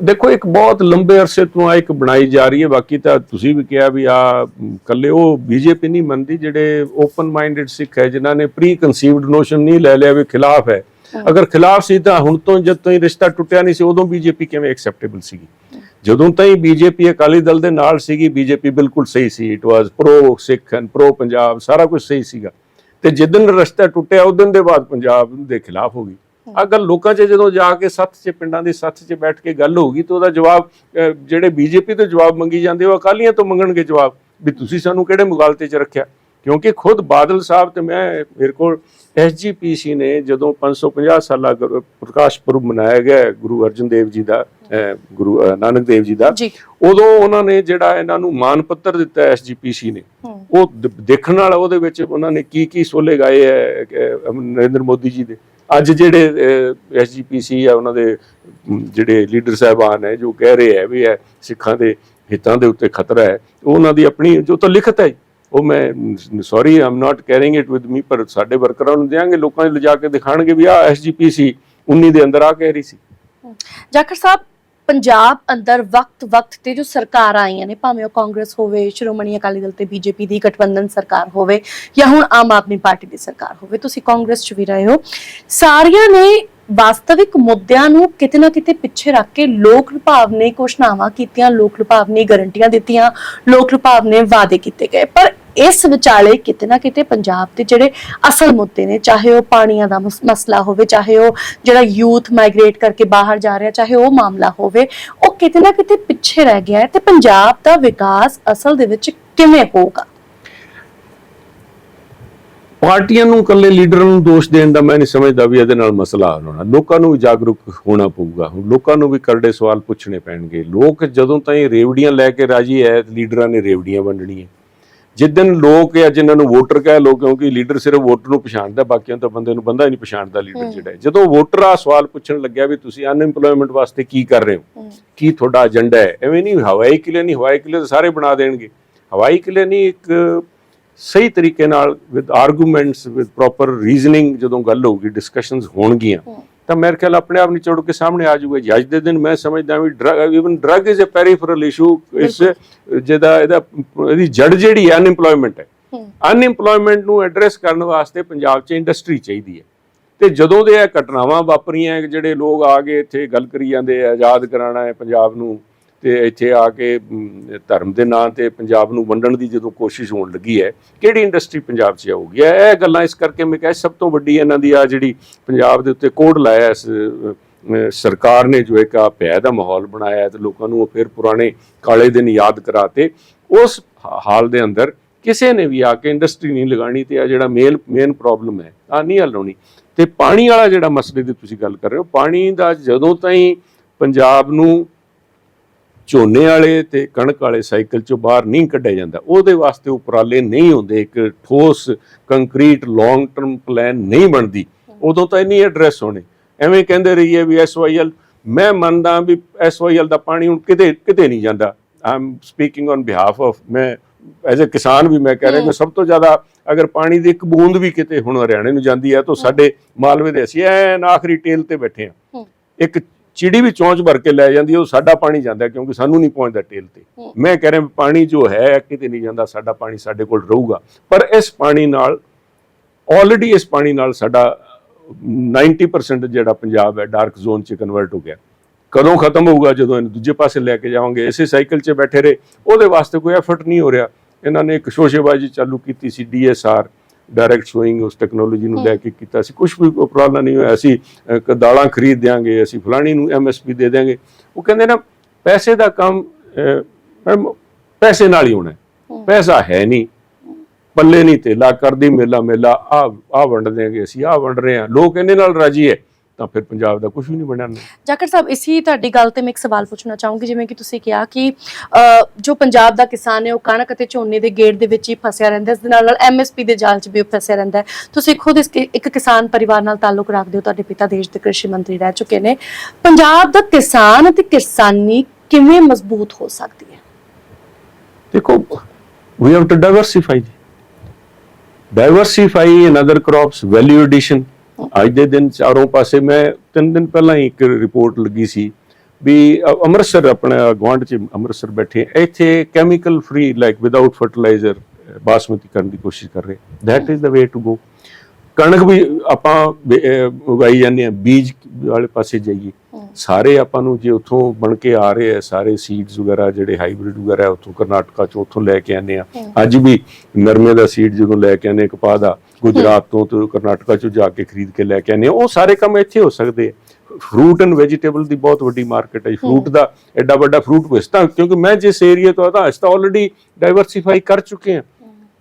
ਦੇਖੋ, ਇੱਕ ਬਹੁਤ ਲੰਬੇ ਅਰਸੇ ਤੋਂ ਆ ਇੱਕ ਬਣਾਈ ਜਾ ਰਹੀ ਹੈ। ਬਾਕੀ ਤਾਂ ਤੁਸੀਂ ਵੀ ਕਿਹਾ ਵੀ ਆ ਕੱਲੇ ਉਹ ਬੀਜੇਪੀ ਨਹੀਂ ਮੰਨਦੀ, ਜਿਹੜੇ ਓਪਨ ਮਾਈਂਡਡ ਸਿੱਖ ਹੈ, ਜਿਨ੍ਹਾਂ ਨੇ ਪ੍ਰੀ ਕਨਸੀਵਡ ਨੋਸ਼ਨ ਨਹੀਂ ਲੈ ਲਿਆ ਵੀ ਖਿਲਾਫ ਹੈ। ਅਗਰ ਖਿਲਾਫ ਸੀ ਤਾਂ ਹੁਣ ਤੋਂ, ਜਦ ਤੋਂ ਹੀ ਰਿਸ਼ਤਾ ਟੁੱਟਿਆ ਨਹੀਂ ਸੀ, ਉਦੋਂ ਬੀਜੇਪੀ ਕਿਵੇਂ ਐਕਸੈਪਟੇਬਲ ਸੀਗੀ? ਜਦੋਂ ਤਾਈਂ ਬੀਜੇਪੀ ਅਕਾਲੀ ਦਲ ਦੇ ਨਾਲ ਸੀਗੀ, ਬੀਜੇਪੀ ਬਿਲਕੁਲ ਸਹੀ ਸੀ। It was pro Sikh and pro Punjab, ਸਾਰਾ ਕੁਝ ਸਹੀ ਸੀਗਾ। ਤੇ ਜਿੱਦਣ ਰਿਸ਼ਤਾ ਟੁੱਟਿਆ ਉਸ ਦਿਨ ਦੇ ਬਾਅਦ ਪੰਜਾਬ ਦੇ ਖਿਲਾਫ ਹੋ ਗਈ। ਆ ਗੱਲ ਲੋਕਾਂ 'ਚ ਜਦੋਂ ਜਾ ਕੇ ਸੱਥ 'ਚ, ਪਿੰਡਾਂ ਦੀ ਸੱਥ 'ਚ ਬੈਠ ਕੇ ਗੱਲ ਹੋਊਗੀ, ਤਾਂ ਉਹਦਾ ਜਵਾਬ ਜਿਹੜੇ ਬੀਜੇਪੀ ਤੋਂ ਜਵਾਬ ਮੰਗੀ ਜਾਂਦੇ, ਉਹ ਅਕਾਲੀਆਂ ਤੋਂ ਮੰਗਣਗੇ ਜਵਾਬ ਵੀ ਤੁਸੀਂ ਸਾਨੂੰ ਕਿਹੜੇ ਮੁਗਾਲਤੇ 'ਚ ਰੱਖਿਆ। ਕਿਉਂਕਿ ਖੁਦ ਬਾਦਲ ਸਾਹਿਬ ਤੇ ਮੇਰੇ ਕੋਲ SGPC ਨੇ ਜਦੋਂ 550 ਸਾਲਾ ਪ੍ਰਕਾਸ਼ ਪੁਰਬ ਮਨਾਇਆ ਗਿਆ ਗੁਰੂ ਅਰਜਨ ਦੇਵ ਜੀ ਦਾ, ਗੁਰੂ ਨਾਨਕ ਦੇਵ ਜੀ ਦਾ, ਉਦੋਂ ਉਹਨਾਂ ਨੇ ਜਿਹੜਾ ਇਹਨਾਂ ਨੂੰ ਮਾਨ ਪੱਤਰ ਦਿੱਤਾ SGPC ਨੇ, ਉਹ ਦੇਖਣ ਵਾਲਾ, ਉਹਦੇ ਵਿੱਚ ਉਹਨਾਂ ਨੇ ਕੀ ਸੋਲੇ ਗਾਏ ਹੈ ਨਰਿੰਦਰ ਮੋਦੀ ਜੀ ਦੇ। ਅੱਜ ਜਿਹੜੇ SGPC ਆ, ਉਹਨਾਂ ਦੇ ਜਿਹੜੇ ਲੀਡਰ ਸਾਹਿਬਾਨ ਹੈ, ਜੋ ਕਹਿ ਰਹੇ ਹੈ ਵੀ ਇਹ ਸਿੱਖਾਂ ਦੇ ਹਿੱਤਾਂ ਦੇ ਉੱਤੇ ਖਤਰਾ ਹੈ, ਉਹਨਾਂ ਦੀ ਆਪਣੀ ਜੋ ਤਾਂ ਲਿਖਤ ਹੈ, ਉਹ ਮੈਂ sorry Aam not carrying it with me, ਪਰ ਸਾਡੇ ਵਰਕਰਾਂ ਨੂੰ ਦਿਆਂਗੇ, ਲੋਕਾਂ ਨੂੰ ਲਿਜਾ ਕੇ ਦਿਖਾਣਗੇ ਵੀ ਆਹ SGPC 19 ਦੇ ਅੰਦਰ ਆ ਕਹਿ ਰਹੀ ਸੀ। ਜਾਖੜ ਸਾਹਿਬ, ਪੰਜਾਬ ਅੰਦਰ ਵਕਤ ਤੇ ਜੋ ਸਰਕਾਰ ਆਈਆਂ ਨੇ, ਭਾਵੇਂ ਉਹ ਕਾਂਗਰਸ ਹੋਵੇ, ਸ਼੍ਰੋਮਣੀ ਅਕਾਲੀ ਦਲ ਤੇ ਬੀਜੇਪੀ ਦੀ ਗਠਬੰਧਨ ਸਰਕਾਰ ਹੋਵੇ, ਜਾਂ ਹੁਣ ਆਮ ਆਦਮੀ ਪਾਰਟੀ ਦੀ ਸਰਕਾਰ ਹੋਵੇ, ਤੁਸੀਂ ਕਾਂਗਰਸ 'ਚ ਵੀ ਰਹੇ ਹੋ, ਸਾਰੀਆਂ ਨੇ ਵਾਸਤਵਿਕ ਮੁੱਦਿਆਂ ਨੂੰ ਕਿਤੇ ਨਾ ਕਿਤੇ ਪਿੱਛੇ ਰੱਖ ਕੇ ਲੋਕ ਲੁਭਾਵਨੇ ਘੋਸ਼ਣਾਵਾਂ ਕੀਤੀਆਂ, ਲੋਕ ਲੁਭਾਵਨੇ ਗਾਰੰਟੀਆਂ ਦਿੱਤੀਆਂ, ਲੋਕ ਲੁਭਾਵਨੇ ਵਾਅਦੇ ਕੀਤੇ ਗਏ। ਪਰ ਇਸ ਵਿਚਾਲੇ ਕਿਤੇ ਨਾ ਕਿਤੇ ਪੰਜਾਬ ਦੇ ਜਿਹੜੇ ਅਸਲ ਮੁੱਦੇ ਨੇ, ਚਾਹੇ ਉਹ ਪਾਣੀਆਂ ਦਾ ਮਸਲਾ ਹੋਵੇ, ਚਾਹੇ ਉਹ ਜਿਹੜਾ ਯੂਥ ਮਾਈਗ੍ਰੇਟ ਕਰਕੇ ਬਾਹਰ ਜਾ ਰਿਹਾ, ਚਾਹੇ ਉਹ ਮਾਮਲਾ ਹੋਵੇ, ਉਹ ਕਿਤੇ ਨਾ ਕਿਤੇ ਪਿੱਛੇ ਰਹਿ ਗਿਆ ਹੈ। ਤੇ ਪੰਜਾਬ ਦਾ ਵਿਕਾਸ ਅਸਲ ਦੇ ਵਿੱਚ ਕਿਵੇਂ ਹੋਊਗਾ? ਪਾਰਟੀਆਂ ਨੂੰ ਇਕੱਲੇ ਲੀਡਰਾਂ ਨੂੰ ਦੋਸ਼ ਦੇਣ ਦਾ ਮੈਂ ਨਹੀਂ ਸਮਝਦਾ ਵੀ ਇਹਦੇ ਨਾਲ ਮਸਲਾ ਹੱਲ ਹੋਣਾ। ਲੋਕਾਂ ਨੂੰ ਵੀ ਜਾਗਰੂਕ ਹੋਣਾ ਪਊਗਾ, ਲੋਕਾਂ ਨੂੰ ਵੀ ਕਰੜੇ ਸਵਾਲ ਪੁੱਛਣੇ ਪੈਣਗੇ। ਲੋਕ ਜਦੋਂ ਤਾਈਂ ਰੇਵੜੀਆਂ ਲੈ ਕੇ ਰਾਜੀ ਹੈ, ਲੀਡਰਾਂ ਨੇ ਰੇਵੜੀਆਂ ਵੰਡਣੀਆਂ। ਜਿੱਦਣ ਲੋਕ ਜਾਂ ਜਿਨ੍ਹਾਂ ਨੂੰ ਵੋਟਰ ਕਹਿ ਲੋ, ਕਿਉਂਕਿ ਲੀਡਰ ਸਿਰਫ ਵੋਟਰ ਨੂੰ ਪਛਾਣਦਾ, ਬਾਕੀਆਂ ਤਾਂ ਬੰਦੇ ਨੂੰ ਬੰਦਾ ਹੀ ਨਹੀਂ ਪਛਾਣਦਾ ਲੀਡਰ ਜਿਹੜਾ। ਜਦੋਂ ਵੋਟਰ ਆ ਸਵਾਲ ਪੁੱਛਣ ਲੱਗਿਆ ਵੀ ਤੁਸੀਂ ਅਨਐਮਪਲੋਇਮੈਂਟ ਵਾਸਤੇ ਕੀ ਕਰ ਰਹੇ ਹੋ, ਕੀ ਤੁਹਾਡਾ ਏਜੰਡਾ ਹੈ, ਐਵੇਂ ਨਹੀਂ ਹਵਾਈ ਕਿਲੇ ਨਹੀਂ, ਹਵਾਈ ਕਿਲੇ ਤਾਂ ਸਾਰੇ ਬਣਾ ਦੇਣਗੇ, ਹਵਾਈ ਕਿਲੇ ਨਹੀਂ, ਇੱਕ ਸਹੀ ਤਰੀਕੇ ਨਾਲ with arguments, with proper reasoning ਜਦੋਂ ਗੱਲ ਹੋਊਗੀ, ਡਿਸਕਸ਼ਨਸ ਹੋਣਗੀਆਂ, ਤਾਂ ਮੇਰੇ ਖਿਆਲ ਆਪਣੇ ਆਪ ਨਿਚੋੜ ਕੇ ਸਾਹਮਣੇ ਆ ਜਾਊਗਾ ਜੀ। ਅੱਜ ਦੇ ਦਿਨ ਮੈਂ ਸਮਝਦਾ ਵੀ even drug is a peripheral issue, ਇਹਦੀ ਜੜ ਜਿਹੜੀ ਅਨਇੰਪਲੋਇਮੈਂਟ ਹੈ। ਅਨਇੰਪਲੋਇਮੈਂਟ ਨੂੰ ਐਡਰੈਸ ਕਰਨ ਵਾਸਤੇ ਪੰਜਾਬ 'ਚ ਇੰਡਸਟਰੀ ਚਾਹੀਦੀ ਹੈ। ਤੇ ਜਦੋਂ ਦੇ ਇਹ ਘਟਨਾਵਾਂ ਵਾਪਰੀਆਂ, ਜਿਹੜੇ ਲੋਕ ਆ ਕੇ ਇੱਥੇ ਗੱਲ ਕਰੀ ਜਾਂਦੇ ਆ ਆਜ਼ਾਦ ਕਰਾਉਣਾ ਹੈ ਪੰਜਾਬ ਨੂੰ, ਤੇ ਇੱਥੇ ਆ ਕੇ ਧਰਮ ਦੇ ਨਾਂ ਤੇ ਪੰਜਾਬ ਨੂੰ ਵੰਡਣ ਦੀ ਜਦੋਂ ਕੋਸ਼ਿਸ਼ ਹੋਣ ਲੱਗੀ ਹੈ, ਕਿਹੜੀ ਇੰਡਸਟਰੀ ਪੰਜਾਬ 'ਚ ਆਊਗੀ? ਇਹ ਗੱਲਾਂ ਇਸ ਕਰਕੇ ਮੈਂ ਕਿਹਾ ਸਭ ਤੋਂ ਵੱਡੀ ਇਹਨਾਂ ਦੀ ਆ ਜਿਹੜੀ ਪੰਜਾਬ ਦੇ ਉੱਤੇ ਕੋਡ ਲਾਇਆ ਇਸ ਸਰਕਾਰ ਨੇ, ਜੋ ਇੱਕ ਭੈ ਦਾ ਮਾਹੌਲ ਬਣਾਇਆ ਤੇ ਲੋਕਾਂ ਨੂੰ ਫਿਰ ਪੁਰਾਣੇ ਕਾਲੇ ਦਿਨ ਯਾਦ ਕਰਾਤੇ। ਉਸ ਹਾਲ ਦੇ ਅੰਦਰ ਕਿਸੇ ਨੇ ਵੀ ਆ ਕੇ ਇੰਡਸਟਰੀ ਨਹੀਂ ਲਗਾਣੀ, ਤੇ ਆ ਜਿਹੜਾ ਮੇਨ ਪ੍ਰੋਬਲਮ ਹੈ ਆ ਨਹੀਂ ਹੱਲ ਹੋਣੀ। ਤੇ ਪਾਣੀ ਵਾਲਾ ਜਿਹੜਾ ਮਸਲੇ ਦੀ ਤੁਸੀਂ ਗੱਲ ਕਰ ਰਹੇ ਹੋ, ਪਾਣੀ ਦਾ ਜਦੋਂ ਤਾਈਂ ਪੰਜਾਬ ਨੂੰ ਝੋਨੇ ਵਾਲੇ ਤੇ ਕਣਕ ਵਾਲੇ ਸਾਈਕਲ ਚੋਂ ਬਾਹਰ ਨਹੀਂ ਕੱਢਿਆ ਜਾਂਦਾ, ਉਹਦੇ ਵਾਸਤੇ ਉਪਰਾਲੇ ਨਹੀਂ ਹੁੰਦੇ, ਇੱਕ ਠੋਸ ਕੰਕਰੀਟ ਲੌਂਗ ਟਰਮ ਪਲਾਨ ਨਹੀਂ ਬਣਦੀ, ਉਦੋਂ ਤਾਂ ਇਹ ਨਹੀਂ ਐਡਰੈਸ ਹੋਣੇ। ਐਵੇਂ ਕਹਿੰਦੇ ਰਹੀਏ ਵੀ SYL, ਮੈਂ ਮੰਨਦਾ ਵੀ SYL ਦਾ ਪਾਣੀ ਹੁਣ ਕਿਤੇ ਨਹੀਂ ਜਾਂਦਾ। I am speaking on behalf of, ਮੈਂ ਐਜ਼ ਅ ਕਿਸਾਨ ਵੀ ਮੈਂ ਕਹਿ ਰਿਹਾ ਕਿ ਸਭ ਤੋਂ ਜ਼ਿਆਦਾ ਅਗਰ ਪਾਣੀ ਦੀ ਇੱਕ ਬੂੰਦ ਵੀ ਕਿਤੇ ਹੁਣ ਹਰਿਆਣੇ ਨੂੰ ਜਾਂਦੀ ਹੈ ਤਾਂ ਸਾਡੇ ਮਾਲਵੇ ਦੇ ਅਸੀਂ ਐਨ ਆਖਰੀ ਟੇਲ ਤੇ ਬੈਠੇ ਹਾਂ। ਇੱਕ ਚਿੜੀ ਵੀ ਚੌਂਚ ਭਰ ਕੇ ਲੈ ਜਾਂਦੀ ਹੈ, ਉਹ ਸਾਡਾ ਪਾਣੀ ਜਾਂਦਾ ਕਿਉਂਕਿ ਸਾਨੂੰ ਨਹੀਂ ਪਹੁੰਚਦਾ ਟੇਲ ਤੇ। ਮੈਂ ਕਹਿ ਰਿਹਾ ਪਾਣੀ ਜੋ ਹੈ ਕਿਤੇ ਨਹੀਂ ਜਾਂਦਾ, ਸਾਡਾ ਪਾਣੀ ਸਾਡੇ ਕੋਲ ਰਹੂਗਾ। ਪਰ ਇਸ ਪਾਣੀ ਨਾਲ ਆਲਰੇਡੀ ਇਸ ਪਾਣੀ ਨਾਲ ਸਾਡਾ 90% ਜਿਹੜਾ ਪੰਜਾਬ ਹੈ ਡਾਰਕ ਜ਼ੋਨ 'ਚ ਕਨਵਰਟ ਹੋ ਗਿਆ। ਕਦੋਂ ਖਤਮ ਹੋਊਗਾ? ਜਦੋਂ ਇਹਨੂੰ ਦੂਜੇ ਪਾਸੇ ਲੈ ਕੇ ਜਾਵਾਂਗੇ। ਇਸੇ ਸਾਈਕਲ 'ਚ ਬੈਠੇ ਰਹੇ, ਉਹਦੇ ਵਾਸਤੇ ਕੋਈ ਐਫਰਟ ਨਹੀਂ ਹੋ ਰਿਹਾ। ਇਹਨਾਂ ਨੇ ਇੱਕ ਸ਼ੋਸ਼ੇਬਾਜ਼ੀ ਚਾਲੂ ਕੀਤੀ ਸੀ, DSR ਡਾਇਰੈਕਟ ਸ਼ੋਇੰਗ, ਉਸ ਟੈਕਨੋਲੋਜੀ ਨੂੰ ਲੈ ਕੇ ਕੀਤਾ ਸੀ, ਕੁਛ ਵੀ ਉਪਰਾਲਾ ਨਹੀਂ ਹੋਇਆ। ਅਸੀਂ ਦਾਲਾਂ ਖਰੀਦ ਦਿਆਂਗੇ, ਅਸੀਂ ਫਲਾਣੀ ਨੂੰ MSP ਦੇ ਦਿਆਂਗੇ। ਉਹ ਕਹਿੰਦੇ ਨਾ ਪੈਸੇ ਦਾ ਕੰਮ ਪੈਸੇ ਨਾਲ ਹੀ ਹੋਣਾ, ਪੈਸਾ ਹੈ ਨਹੀਂ, ਪੱਲੇ ਨਹੀਂ ਤੇਲਾ, ਕਰਦੀ ਮੇਲਾ ਆ ਵੰਡ ਦਿਆਂਗੇ, ਅਸੀਂ ਆ ਵੰਡ ਰਹੇ ਹਾਂ, ਲੋਕ ਇਹਨੇ ਨਾਲ ਰਾਜੀ ਹੈ, ਤਾਂ ਫਿਰ ਪੰਜਾਬ ਦਾ ਕੁਝ ਵੀ ਨਹੀਂ ਬਣਿਆ। ਜਾਖੜ ਸਾਹਿਬ, ਇਸੀ ਤੁਹਾਡੀ ਗੱਲ ਤੇ ਮੈਂ ਇੱਕ ਸਵਾਲ ਪੁੱਛਣਾ ਚਾਹੂੰਗੀ। ਜਿਵੇਂ ਕਿ ਤੁਸੀਂ ਕਿਹਾ ਕਿ ਜੋ ਪੰਜਾਬ ਦਾ ਕਿਸਾਨ ਹੈ ਉਹ ਕਣਕ ਅਤੇ ਝੋਨੇ ਦੇ ਗੇੜ ਦੇ ਵਿੱਚ ਹੀ ਫਸਿਆ ਰਹਿੰਦਾ, ਇਸ ਦੇ ਨਾਲ MSP ਦੇ ਜਾਲ 'ਚ ਵੀ ਫਸਿਆ ਰਹਿੰਦਾ ਹੈ। ਤੁਸੀਂ ਖੁਦ ਇੱਕ ਕਿਸਾਨ ਪਰਿਵਾਰ ਨਾਲ ਤਾਲੁਕ ਰੱਖਦੇ ਹੋ, ਤੁਹਾਡੇ ਪਿਤਾ ਦੇਸ਼ ਦੇ ਕ੍ਰਿਸ਼ੀ ਮੰਤਰੀ ਰਹਿ ਚੁੱਕੇ ਨੇ। ਪੰਜਾਬ ਦਾ ਕਿਸਾਨ ਅਤੇ ਕਿਸਾਨੀ ਕਿਵੇਂ ਮਜ਼ਬੂਤ ਹੋ ਸਕਦੀ ਹੈ? ਦੇਖੋ, we have to diversify in other crops, value addition। ਅੱਜ ਦੇ ਦਿਨ ਚਾਰੋਂ ਪਾਸੇ, ਮੈਂ 3 ਦਿਨ ਪਹਿਲਾਂ ਹੀ ਇੱਕ ਰਿਪੋਰਟ ਲੱਗੀ ਸੀ ਵੀ ਅੰਮ੍ਰਿਤਸਰ, ਆਪਣਾ ਗੁਆਂਢ 'ਚ ਅੰਮ੍ਰਿਤਸਰ ਬੈਠੇ, ਇੱਥੇ chemical free like without fertiliser basmati ਕਰਨ ਦੀ ਕੋਸ਼ਿਸ਼ ਕਰ ਰਹੇ। That is the way to go. ਕਣਕ ਵੀ ਆਪਾਂ ਉਗਾਈ ਜਾਂਦੇ ਹਾਂ, ਬੀਜ ਵਾਲੇ ਪਾਸੇ ਜਾਈਏ। ਸਾਰੇ ਆਪਾਂ ਨੂੰ ਜੇ ਉੱਥੋਂ ਬਣ ਕੇ ਆ ਰਹੇ ਆ ਸਾਰੇ ਸੀਡਸ ਵਗੈਰਾ, ਜਿਹੜੇ ਹਾਈਬ੍ਰਿਡ ਵਗੈਰਾ ਉੱਥੋਂ ਕਰਨਾਟਕਾ 'ਚੋਂ ਉੱਥੋਂ ਲੈ ਕੇ ਆਉਂਦੇ ਆ। ਅੱਜ ਵੀ ਨਰਮੇ ਦਾ ਸੀਡ ਜਦੋਂ ਲੈ ਕੇ ਆਉਂਦੇ, ਕਪਾਹ ਦਾ ਗੁਜਰਾਤ ਤੋਂ ਤੇ ਕਰਨਾਟਕਾ 'ਚੋਂ ਜਾ ਕੇ ਖਰੀਦ ਕੇ ਲੈ ਕੇ ਆਉਂਦੇ ਆ। ਉਹ ਸਾਰੇ ਕੰਮ ਇੱਥੇ ਹੋ ਸਕਦੇ ਆ। ਫਰੂਟ ਐਂਡ ਵੈਜੀਟੇਬਲ ਦੀ ਬਹੁਤ ਵੱਡੀ ਮਾਰਕੀਟ ਹੈ। ਫਰੂਟ ਦਾ ਐਡਾ ਵੱਡਾ ਫਰੂਟ ਵੇਚਦਾ, ਕਿਉਂਕਿ ਮੈਂ ਜਿਸ ਏਰੀਏ ਤੋਂ ਆਦਾ ਅਸੀਂ ਤਾਂ ਆਲਰੇਡੀ ਡਾਈਵਰਸੀਫਾਈ ਕਰ ਚੁੱਕੇ ਹਾਂ।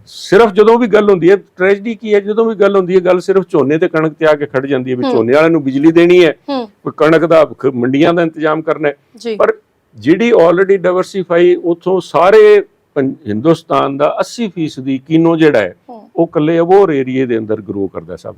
ਸਿਰਫ ਜਦੋਂ ਵੀ ਗੱਲ ਹੁੰਦੀ ਹੈ, ਟ੍ਰੈਜਡੀ ਕੀ ਹੈ, ਜਦੋਂ ਵੀ ਗੱਲ ਹੁੰਦੀ ਹੈ, ਗੱਲ ਸਿਰਫ ਝੋਨੇ ਤੇ ਕਣਕ ਤੇ ਆ ਕੇ ਖੜ ਜਾਂਦੀ ਹੈ ਵੀ ਝੋਨੇ ਵਾਲਿਆਂ ਨੂੰ ਬਿਜਲੀ ਦੇਣੀ ਹੈ, ਕੋਈ ਕਣਕ ਦਾ ਮੰਡੀਆਂ ਦਾ ਇੰਤਜ਼ਾਮ ਕਰਨਾ ਹੈ। ਪਰ ਜਿਹੜੀ ਆਲਰੇਡੀ ਡਾਈਵਰਸੀਫਾਈ, ਉੱਥੋਂ ਸਾਰੇ ਹਿੰਦੁਸਤਾਨ ਦਾ 80% ਕੀਨੋ ਜਿਹੜਾ ਹੈ ਉਹ ਇਕੱਲੇ ਅਬੋਹਰ ਏਰੀਏ ਦੇ ਅੰਦਰ ਗਰੋ ਕਰਦਾ ਸਭ,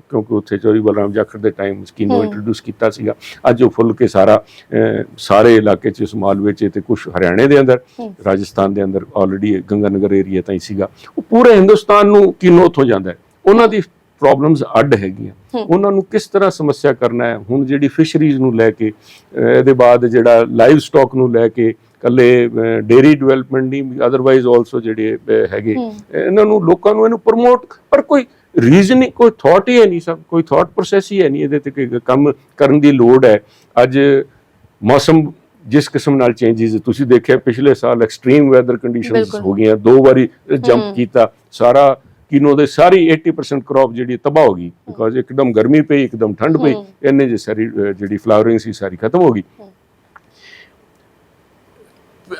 ਕਿਉਂਕਿ ਉੱਥੇ ਚੌਧਰੀ ਬਲਰਾਮ ਜਾਖੜ ਦੇ ਟਾਈਮ ਕੀਨੋ ਇੰਟਰੋਡਿਊਸ ਕੀਤਾ ਸੀਗਾ। ਅੱਜ ਉਹ ਫੁੱਲ ਕੇ ਸਾਰੇ ਇਲਾਕੇ 'ਚ, ਮਾਲਵੇ 'ਚ ਤੇ ਕੁਛ ਹਰਿਆਣੇ ਦੇ ਅੰਦਰ, ਰਾਜਸਥਾਨ ਦੇ ਅੰਦਰ ਆਲਰੇਡੀ ਗੰਗਾਨਗਰ ਏਰੀਆ ਤਾਂ ਹੀ ਸੀਗਾ। ਉਹ ਪੂਰੇ ਹਿੰਦੁਸਤਾਨ ਨੂੰ ਕੀਨੋ ਉੱਥੋਂ ਜਾਂਦਾ ਹੈ। ਉਹਨਾਂ ਦੀ ਪ੍ਰੋਬਲਮਸ ਅੱਡ ਹੈਗੀਆਂ, ਉਹਨਾਂ ਨੂੰ ਕਿਸ ਤਰ੍ਹਾਂ ਸਮੱਸਿਆ ਕਰਨਾ ਹੈ। ਹੁਣ ਜਿਹੜੀ ਫਿਸ਼ਰੀਜ਼ ਨੂੰ ਲੈ ਕੇ, ਇਹਦੇ ਬਾਅਦ ਜਿਹੜਾ ਲਾਈਵ ਸਟਾਕ ਨੂੰ ਲੈ ਕੇ, ਕੱਲੇ ਡੇਅਰੀ ਡਿਵੈਲਪਮੈਂਟ ਨਹੀਂ, ਅਦਰਵਾਈਜ਼ ਆਲਸੋ ਜਿਹੜੇ ਹੈਗੇ, ਇਹਨਾਂ ਨੂੰ ਲੋਕਾਂ ਨੂੰ ਇਹਨੂੰ ਪ੍ਰਮੋਟ, ਪਰ ਕੋਈ ਰੀਜ਼ਨ, ਕੋਈ ਥਾਟ ਹੀ ਹੈ ਨਹੀਂ, ਸਭ ਕੋਈ ਥਾਟ ਪ੍ਰੋਸੈਸ ਹੀ ਹੈ ਨਹੀਂ ਇਹਦੇ ਤੇ ਕੰਮ ਕਰਨ ਦੀ ਲੋੜ ਹੈ। ਅੱਜ ਮੌਸਮ ਜਿਸ ਕਿਸਮ ਨਾਲ ਚੇਂਜਿਸ, ਤੁਸੀਂ ਦੇਖਿਆ ਪਿਛਲੇ ਸਾਲ ਐਕਸਟ੍ਰੀਮ ਵੈਦਰ ਕੰਡੀਸ਼ਨਸ ਹੋ ਗਈਆਂ, 2 ਵਾਰੀ ਜੰਪ ਕੀਤਾ, ਸਾਰਾ ਕੀਨੋ ਦੇ ਸਾਰੀ 80% ਕ੍ਰੌਪ ਜਿਹੜੀ ਤਬਾਹ ਹੋ ਗਈ, ਬਿਕੋਜ਼ ਇੱਕਦਮ ਗਰਮੀ ਪਈ, ਇੱਕਦਮ ਠੰਡ ਪਈ, ਇਹਨੇ ਜੇ ਸਾਰੀ ਜਿਹੜੀ ਫਲਾਵਰਿੰਗ ਸੀ ਸਾਰੀ ਖਤਮ ਹੋ ਗਈ।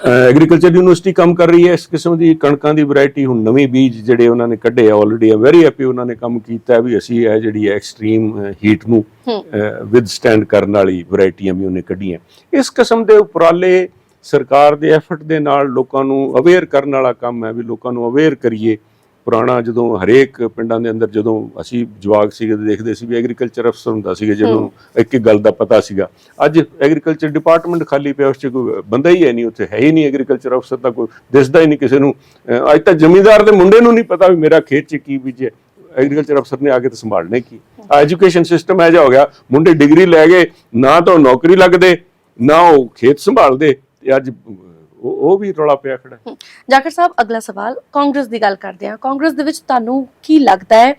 ਐਗਰੀਕਲਚਰ ਯੂਨੀਵਰਸਿਟੀ ਕੰਮ ਕਰ ਰਹੀ ਹੈ ਇਸ ਕਿਸਮ ਦੀ ਕਣਕਾਂ ਦੀ ਵੈਰਾਈਟੀ। ਹੁਣ ਨਵੇਂ ਬੀਜ ਜਿਹੜੇ ਉਹਨਾਂ ਨੇ ਕੱਢੇ ਆ, ਆਲਰੇਡੀ ਆ ਵੈਰੀ ਹੈਪੀ, ਉਹਨਾਂ ਨੇ ਕੰਮ ਕੀਤਾ ਵੀ ਅਸੀਂ ਇਹ ਜਿਹੜੀ ਐਕਸਟ੍ਰੀਮ ਹੀਟ ਨੂੰ ਵਿਦਸਟੈਂਡ ਕਰਨ ਵਾਲੀ ਵੈਰਾਈਟੀਆਂ ਵੀ ਉਹਨੇ ਕੱਢੀਆਂ। ਇਸ ਕਿਸਮ ਦੇ ਉਪਰਾਲੇ ਸਰਕਾਰ ਦੇ ਐਫਰਟ ਦੇ ਨਾਲ ਲੋਕਾਂ ਨੂੰ ਅਵੇਅਰ ਕਰਨ ਵਾਲਾ ਕੰਮ ਹੈ ਵੀ ਲੋਕਾਂ ਨੂੰ ਅਵੇਅਰ ਕਰੀਏ। ਪੁਰਾਣਾ ਜਦੋਂ ਹਰੇਕ ਪਿੰਡਾਂ ਦੇ ਅੰਦਰ ਜਦੋਂ ਅਸੀਂ ਜਵਾਕ ਸੀਗੇ ਦੇਖਦੇ ਸੀ ਵੀ ਐਗਰੀਕਲਚਰ ਅਫਸਰ ਹੁੰਦਾ ਸੀਗਾ ਜਿਹਨੂੰ ਇੱਕ ਗੱਲ ਦਾ ਪਤਾ ਸੀਗਾ। ਅੱਜ ਐਗਰੀਕਲਚਰ ਡਿਪਾਰਟਮੈਂਟ ਖਾਲੀ ਪਿਆ, ਉਸ 'ਚ ਕੋਈ ਬੰਦਾ ਹੀ ਹੈ ਨਹੀਂ, ਉੱਥੇ ਹੈ ਹੀ ਨਹੀਂ ਐਗਰੀਕਲਚਰ ਅਫਸਰ ਦਾ, ਕੋਈ ਦਿਸਦਾ ਹੀ ਨਹੀਂ ਕਿਸੇ ਨੂੰ। ਅੱਜ ਤਾਂ ਜ਼ਮੀਂਦਾਰ ਦੇ ਮੁੰਡੇ ਨੂੰ ਨਹੀਂ ਪਤਾ ਵੀ ਮੇਰਾ ਖੇਤ 'ਚ ਕੀ ਬੀਜਿਆ। ਐਗਰੀਕਲਚਰ ਅਫਸਰ ਨੇ ਆ ਕੇ ਤੇ ਸੰਭਾਲਣੇ ਕੀ। ਐਜੂਕੇਸ਼ਨ ਸਿਸਟਮ ਇਹ ਜਿਹਾ ਹੋ ਗਿਆ, ਮੁੰਡੇ ਡਿਗਰੀ ਲੈ ਗਏ, ਨਾ ਤਾਂ ਨੌਕਰੀ ਲੱਗਦੇ ਨਾ ਉਹ ਖੇਤ ਸੰਭਾਲਦੇ, ਤੇ ਅੱਜ ਉਹ ਵੀ ਰੌਲਾ ਪਿਆ ਖੜਾ। ਜਾਖੜ ਸਾਹਿਬ, ਅਗਲਾ ਸਵਾਲ ਕਾਂਗਰਸ ਦੀ ਗੱਲ ਕਰਦੇ ਹਾਂ। ਕਾਂਗਰਸ ਦੇ ਵਿੱਚ ਤੁਹਾਨੂੰ ਕੀ ਲੱਗਦਾ ਹੈ,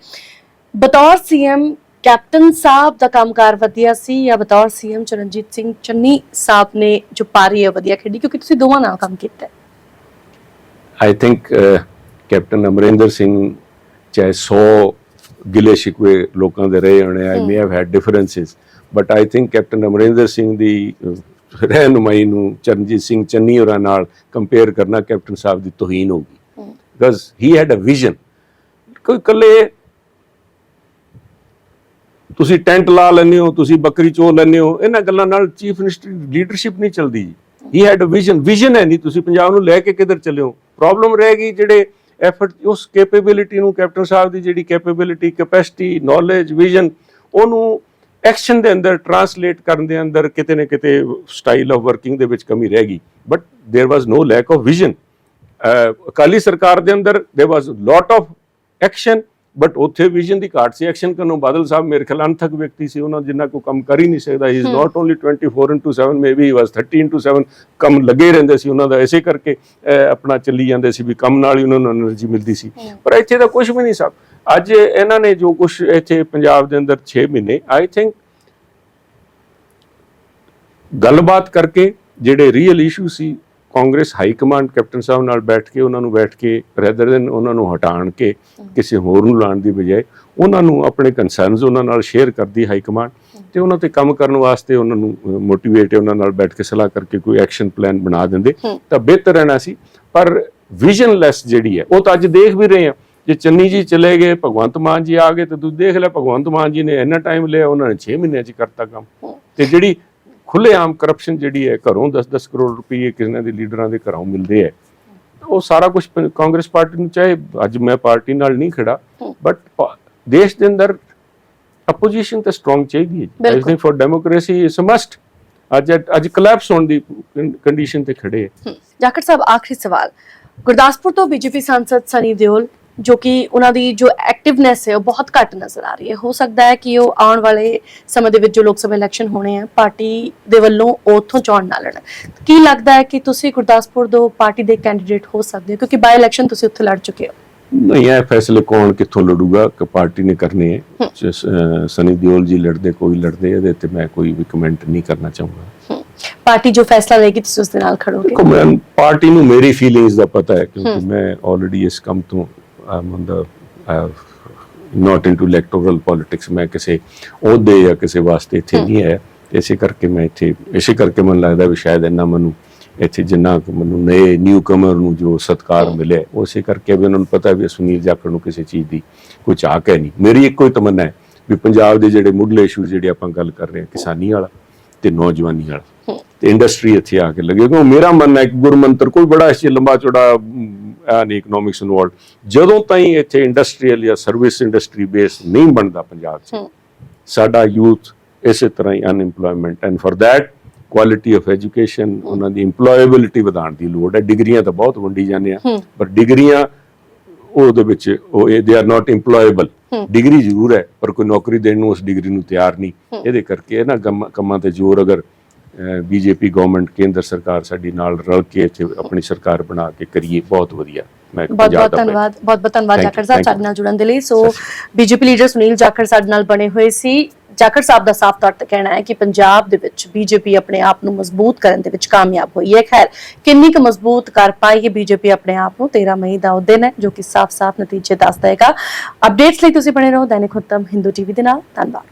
ਬਤੌਰ ਸੀਐਮ ਕੈਪਟਨ ਸਾਹਿਬ ਦਾ ਕੰਮਕਾਰ ਵਧੀਆ ਸੀ ਜਾਂ ਬਤੌਰ ਸੀਐਮ ਚਰਨਜੀਤ ਸਿੰਘ ਚੰਨੀ ਸਾਹਿਬ ਨੇ ਜੋ ਪਾਰੀ ਹੈ ਵਧੀਆ ਖੇਡੀ, ਕਿਉਂਕਿ ਤੁਸੀਂ ਦੋਵਾਂ ਨਾਲ ਕੰਮ ਕੀਤਾ ਹੈ? I think captain Amarinder Singh ਚਾਹੇ 100 ਗਿਲੇ ਸ਼ਿਕਵੇ ਲੋਕਾਂ ਦੇ ਰਹੇ ਹੋਣੇ, I may have had differences, but I think captain Amarinder Singh ਦੀ ਰਹਿਨੁਮਾਈ ਨੂੰ ਚਰਨਜੀਤ ਸਿੰਘ ਚੰਨੀ ਹੋਰਾਂ ਨਾਲ ਕੰਪੇਅਰ ਕਰਨਾ ਕੈਪਟਨ ਸਾਹਿਬ ਦੀ ਤੋਹੀਨ ਹੋਗੀ, because he had a vision. ਕੋਈ ਇਕੱਲੇ ਤੁਸੀਂ ਟੈਂਟ ਲਾ ਲੈਂਦੇ ਹੋ, ਤੁਸੀਂ ਬੱਕਰੀ ਚੋ ਲੈਂਦੇ ਹੋ, ਇਹਨਾਂ ਗੱਲਾਂ ਨਾਲ ਚੀਫ ਮਿਨਿਸਟਰ ਲੀਡਰਸ਼ਿਪ ਨਹੀਂ ਚੱਲਦੀ ਜੀ। ਹੀ ਹੈਡ ਅ ਵਿਜ਼ਨ ਹੈ ਨਹੀਂ, ਤੁਸੀਂ ਪੰਜਾਬ ਨੂੰ ਲੈ ਕੇ ਕਿੱਧਰ ਚੱਲੇ ਹੋ। ਪ੍ਰੋਬਲਮ ਰਹੇਗੀ ਜਿਹੜੇ ਐਫਰਟ, ਉਸ ਕੈਪੇਬਿਲਿਟੀ ਨੂੰ, ਕੈਪਟਨ ਸਾਹਿਬ ਦੀ ਜਿਹੜੀ ਕੈਪੇਬਿਲਿਟੀ, ਕੈਪੈਸਿਟੀ, ਨੌਲੇਜ, ਵਿਜ਼ਨ, ਉਹਨੂੰ ਐਕਸ਼ਨ ਦੇ ਅੰਦਰ ਟਰਾਂਸਲੇਟ ਕਰਨ ਦੇ ਅੰਦਰ ਕਿਤੇ ਨਾ ਕਿਤੇ ਸਟਾਈਲ ਆਫ ਵਰਕਿੰਗ ਦੇ ਵਿੱਚ ਕਮੀ ਰਹਿ ਗਈ। ਬਟ ਦੇਰ ਵਾਜ਼ ਨੋ ਲੈਕ ਆਫ ਵਿਜ਼ਨ। ਅਕਾਲੀ ਸਰਕਾਰ ਦੇ ਅੰਦਰ ਦੇਰ ਵਾਜ਼ ਲੋਟ ਆਫ ਐਕਸ਼ਨ, ਬਟ ਉੱਥੇ ਵਿਜ਼ਨ ਦੀ ਘਾਟ ਸੀ। ਐਕਸ਼ਨ ਕਰਨੋਂ ਬਾਦਲ ਸਾਹਿਬ ਮੇਰੇ ਖਿਆਲ ਅਣਥਕ ਵਿਅਕਤੀ ਸੀ, ਉਹਨਾਂ ਜਿੰਨਾ ਕੋਈ ਕੰਮ ਕਰ ਹੀ ਨਹੀਂ ਸਕਦਾ। He is not only 24/7, maybe he was 13/7, ਕੰਮ ਲੱਗੇ ਰਹਿੰਦੇ ਸੀ ਉਹਨਾਂ ਦਾ। ਇਸੇ ਕਰਕੇ ਆਪਣਾ ਚੱਲੀ ਜਾਂਦੇ ਸੀ ਵੀ ਕੰਮ ਨਾਲ ਹੀ ਉਹਨਾਂ ਨੂੰ એનર્ਜੀ ਮਿਲਦੀ ਸੀ। ਪਰ ਇੱਥੇ ਤਾਂ ਕੁਝ ਵੀ ਨਹੀਂ ਸਾਹਿਬ। ਅੱਜ ਇਹਨਾਂ ਨੇ ਜੋ ਕੁਝ ਇੱਥੇ ਪੰਜਾਬ ਦੇ ਅੰਦਰ 6 ਮਹੀਨੇ, ਆਈ ਥਿੰਕ ਗੱਲਬਾਤ ਕਰਕੇ ਜਿਹੜੇ ਰੀਅਲ ਇਸ਼ੂ ਸੀ, ਕਾਂਗਰਸ ਹਾਈ ਕਮਾਂਡ ਕੈਪਟਨ ਸਾਹਿਬ ਨਾਲ ਬੈਠ ਕੇ ਉਹਨਾਂ ਨੂੰ ਰੈਦਰ ਦੈਨ ਉਹਨਾਂ ਨੂੰ ਹਟਾਉਣ ਕੇ ਕਿਸੇ ਹੋਰ ਨੂੰ ਲਾਉਣ ਦੀ ਬਜਾਏ ਉਹਨਾਂ ਨੂੰ ਆਪਣੇ ਕੰਸਰਨਸ ਉਹਨਾਂ ਨਾਲ ਸ਼ੇਅਰ ਕਰਦੀ ਹਾਈ ਕਮਾਂਡ, ਤੇ ਉਹਨਾਂ ਤੇ ਕੰਮ ਕਰਨ ਵਾਸਤੇ ਉਹਨਾਂ ਨੂੰ ਮੋਟੀਵੇਟ ਉਹਨਾਂ ਨਾਲ ਬੈਠ ਕੇ ਸਲਾਹ ਕਰਕੇ ਕੋਈ ਐਕਸ਼ਨ ਪਲਾਨ ਬਣਾ ਦਿੰਦੇ ਤਾਂ ਬਿਹਤਰ ਰਹਿਣਾ ਸੀ। ਪਰ ਵਿਜ਼ਨਲੈਸ ਜਿਹੜੀ ਹੈ ਉਹ ਤਾਂ ਅੱਜ ਦੇਖ ਵੀ ਰਹੇ ਹਾਂ। ਜੇ ਚੰਨੀ ਜੀ ਚਲੇ ਗਏ, ਭਗਵੰਤ ਮਾਨ ਜੀ ਆ ਗਏ, ਤੇ ਤੂੰ ਦੇਖ ਲੈ ਭਗਵੰਤ ਮਾਨ ਜੀ ਨੇ ਇੰਨਾ ਟਾਈਮ ਲਿਆ, ਉਹਨਾਂ ਨੇ 6 ਮਹੀਨਿਆਂ 'ਚ ਕਰਤਾ ਕੰਮ। ਤੇ ਜਿਹੜੀ ਖੁੱਲ੍ਹੇਆਮ ਕਰਪਸ਼ਨ ਜਿਹੜੀ ਹੈ, ਘਰੋਂ 10-10 ਕਰੋੜ ਰੁਪਏ ਕਿਸੇ ਦੇ ਲੀਡਰਾਂ ਦੇ ਘਰੋਂ ਮਿਲਦੇ ਹੈ, ਉਹ ਸਾਰਾ ਕੁਝ ਕਾਂਗਰਸ ਪਾਰਟੀ ਨੂੰ, ਚਾਹੇ ਅੱਜ ਮੈਂ ਪਾਰਟੀ ਨਾਲ ਨਹੀਂ ਖੜਾ, ਬਟ ਦੇਸ਼ ਦੇ ਅੰਦਰ ਆਪੋਜੀਸ਼ਨ ਤਾਂ ਸਟਰੋਂਗ ਚਾਹੀਦੀ ਹੈ। I think for democracy is a must. ਅੱਜ ਕੋਲੈਪਸ ਹੋਣ ਦੀ ਕੰਡੀਸ਼ਨ ਤੇ ਖੜੇ ਹੈ। ਜਾਖੜ ਸਾਹਿਬ, ਆਖਰੀ ਸਵਾਲ, ਗੁਰਦਾਸਪੁਰ ਤੋਂ ਬੀਜੇਪੀ ਸਾਂਸਦ ਸਨੀ ਦਿਓਲ, ਜੋ ਕਿ ਉਹਨਾਂ ਦੀ ਜੋ ਐਕਟਿਵਨੈਸ ਹੈ ਉਹ ਬਹੁਤ ਘੱਟ ਨਜ਼ਰ ਆ ਰਹੀ ਹੈ, ਹੋ ਸਕਦਾ ਹੈ ਕਿ ਉਹ ਆਉਣ ਵਾਲੇ ਸਮੇਂ ਦੇ ਵਿੱਚ ਜੋ ਲੋਕ ਸਭਾ ਇਲੈਕਸ਼ਨ ਹੋਣੇ ਆ, ਪਾਰਟੀ ਦੇ ਵੱਲੋਂ ਉੱਥੋਂ ਚੋਣ ਨਾ ਲੜਨ। ਕੀ ਲੱਗਦਾ ਹੈ ਕਿ ਤੁਸੀਂ ਗੁਰਦਾਸਪੁਰ ਤੋਂ ਪਾਰਟੀ ਦੇ ਕੈਂਡੀਡੇਟ ਹੋ ਸਕਦੇ ਹੋ, ਕਿਉਂਕਿ ਬਾਈ ਇਲੈਕਸ਼ਨ ਤੁਸੀਂ ਉੱਥੇ ਲੜ ਚੁੱਕੇ ਹੋ? ਨਹੀਂ, ਇਹ ਫੈਸਲੇ ਕੌਣ ਕਿੱਥੋਂ ਲੜੂਗਾ ਕਿ ਪਾਰਟੀ ਨੇ ਕਰਨੇ ਹੈ। ਸਨੀ ਦਿਓਲ ਜੀ ਲੜਦੇ, ਕੋਈ ਲੜਦੇ, ਇਹਦੇ ਤੇ ਮੈਂ ਕੋਈ ਵੀ ਕਮੈਂਟ ਨਹੀਂ ਕਰਨਾ ਚਾਹੂੰਗਾ। ਪਾਰਟੀ ਜੋ ਫੈਸਲਾ ਲਏਗੀ ਤੁਸੀਂ ਉਸ ਦੇ ਨਾਲ ਖੜੋਗੇ? ਦੇਖੋ, ਮੈਂ ਪਾਰਟੀ ਨੂੰ ਮੇਰੀ ਫੀਲਿੰਗਸ ਦਾ ਪਤਾ ਹੈ, ਕਿਉਂਕਿ ਮੈਂ ਆਲਰੇਡੀ ਇਸ ਕੰਮ ਤੋਂ not into electoral politics, ਮੈਂ ਕਿਸੇ ਅਹੁਦੇ ਜਾਂ ਕਿਸੇ ਵਾਸਤੇ ਇੱਥੇ ਨਹੀਂ ਹੈ। ਇਸੇ ਕਰਕੇ ਮੈਂ ਇੱਥੇ, ਇਸੇ ਕਰਕੇ ਮੈਨੂੰ ਲੱਗਦਾ ਵੀ ਸ਼ਾਇਦ ਇੰਨਾ ਮੈਨੂੰ ਇੱਥੇ ਜਿੰਨਾ ਮੈਨੂੰ ਨਏ ਨਿਊ ਕਮਰ ਨੂੰ ਜੋ ਸਤਿਕਾਰ ਮਿਲਿਆ, ਉਸੇ ਕਰਕੇ ਵੀ ਉਹਨਾਂ ਨੂੰ ਪਤਾ ਵੀ ਸੁਨੀਲ ਜਾਖੜ ਨੂੰ ਕਿਸੇ ਚੀਜ਼ ਦੀ ਕੋਈ ਝਾਕ ਹੈ ਨਹੀਂ। ਮੇਰੀ ਇੱਕੋ ਹੀ ਤਮੰਨਾ ਹੈ ਵੀ ਪੰਜਾਬ ਦੇ ਜਿਹੜੇ ਮੁੱਢਲੇ ਇਸ਼ੂ ਜਿਹੜੇ ਆਪਾਂ ਗੱਲ ਕਰ ਰਹੇ ਹਾਂ, ਕਿਸਾਨੀ ਵਾਲਾ ਤੇ ਨੌਜਵਾਨੀ ਵਾਲਾ ਤੇ ਇੰਡਸਟਰੀ ਇੱਥੇ ਆ ਕੇ ਲੱਗੇ। ਕਿਉਂਕਿ ਮੇਰਾ ਮੰਨਣਾ ਹੈ ਕਿ ਗੁਰਮੰਤਰ ਕੋਈ ਬੜਾ ਇਸ ਲੰਬਾ ਚੌੜਾ ਨਹੀਂ ਇਕਨੋਮਿਕਸ ਇਨਵੋਲਡ, ਜਦੋਂ ਤਾਈਂ ਇੱਥੇ ਇੰਡਸਟਰੀਅਲ ਜਾਂ ਸਰਵਿਸ ਇੰਡਸਟਰੀ ਬੇਸ ਨਹੀਂ ਬਣਦਾ ਪੰਜਾਬ 'ਚ, ਸਾਡਾ ਯੂਥ ਇਸੇ ਤਰ੍ਹਾਂ ਹੀ unemployment, and for that quality of education, ਉਹਨਾਂ ਦੀ ਇੰਪਲੋਏਬਿਲਿਟੀ ਵਧਾਉਣ ਦੀ ਲੋੜ ਹੈ। ਡਿਗਰੀਆਂ ਤਾਂ ਬਹੁਤ ਵੰਡੀ ਜਾਂਦੇ ਆ, ਪਰ ਡਿਗਰੀਆਂ ਉਹਦੇ ਵਿੱਚ ਉਹ ਦੇ ਆਰ ਨਾਟ ਇੰਪਲੋਏਬਲ। ਡਿਗਰੀ ਜ਼ਰੂਰ ਹੈ ਪਰ ਕੋਈ ਨੌਕਰੀ ਦੇਣ ਨੂੰ ਉਸ ਡਿਗਰੀ ਨੂੰ ਤਿਆਰ ਨਹੀਂ। ਇਹਦੇ ਕਰਕੇ ਇਹਨਾਂ ਕੰਮਾਂ ਤੇ ਜ਼ੋਰ ਅਗਰ ਬੀਜੇਪੀ ਗਵਰਨਮੈਂਟ, ਕੇਂਦਰ ਸਰਕਾਰ ਸਾਡੀ ਨਾਲ ਰਲ ਕੇ ਇੱਥੇ ਆਪਣੀ ਸਰਕਾਰ ਬਣਾ ਕੇ ਕਰੀਏ, ਬਹੁਤ ਵਧੀਆ। ਬਹੁਤ ਬਹੁਤ ਧੰਨਵਾਦ, ਬਹੁਤ ਬਹੁਤ ਧੰਨਵਾਦ ਜਾਖੜ ਸਾਹਿਬ ਸਾਡੇ ਨਾਲ ਜੁੜਨ ਦੇ ਲਈ। ਸੋ ਬੀਜੇਪੀ ਲੀਡਰ ਸੁਨੀਲ ਜਾਖੜ ਸਾਡੇ ਨਾਲ ਬਣੇ ਹੋਏ ਸੀ। ਜਾਖੜ ਸਾਹਿਬ ਦਾ ਸਾਫ਼ ਤੌਰ ਤੇ ਕਹਿਣਾ ਹੈ ਕਿ ਪੰਜਾਬ ਦੇ ਵਿੱਚ ਬੀਜੇਪੀ ਆਪਣੇ ਆਪ ਨੂੰ ਮਜ਼ਬੂਤ ਕਰਨ ਦੇ ਵਿੱਚ ਕਾਮਯਾਬ ਹੋਈ ਹੈ। ਖੈਰ, ਕਿੰਨੀ ਕੁ ਮਜ਼ਬੂਤ ਕਰ ਪਾਈ ਹੈ ਬੀਜੇਪੀ ਆਪਣੇ ਆਪ ਨੂੰ, 13 ਮਈ ਦਾ ਉਹ ਦਿਨ ਹੈ ਜੋ ਕਿ ਸਾਫ਼-ਸਾਫ਼ ਨਤੀਜੇ ਦੱਸ ਦੇਗਾ। ਅਪਡੇਟਸ ਲਈ ਤੁਸੀਂ ਬਣੇ ਰਹੋ ਦੈਨਿਕ ਉੱਤਮ ਹਿੰਦੂ ਟੀਵੀ ਦੇ ਨਾਲ। ਧੰਨਵਾਦ।